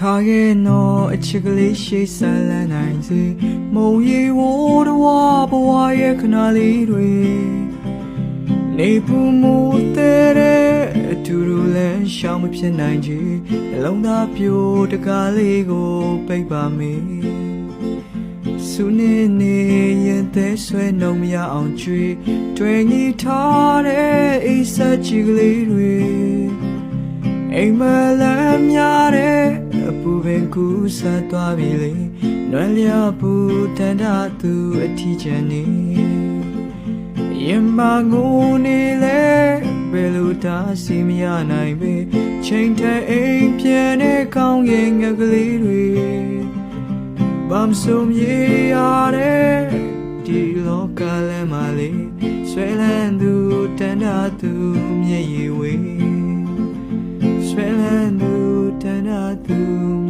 Target no a chickly she silent ninety Mo ye water wabo ye canali Nepu mo tere Turule sham with your 90 Along the pure the galigo paper me Soon in this way no me on tree 20 tare is a chicklyအိမ်မလမ်းများတဲ့အပူပင်ကူးဆက်သွားပြီလေနွယ်လျော်ပူတန်တာသူအထီးကျန်နေရင်မငိုနေလေဘယ်လိုတာစီမရနိုင်ပဲချိန်တဲ့အိမ်ပြန်တဲ့ကောင်းကင်ငယ်ကလေးတွေဘာမဆုံးရရတဲ့ဒီလောကလမ်းမှာလေဆွဲလန်းသူတန်တာသူမျက်ရည်ဝေSwelling do tana do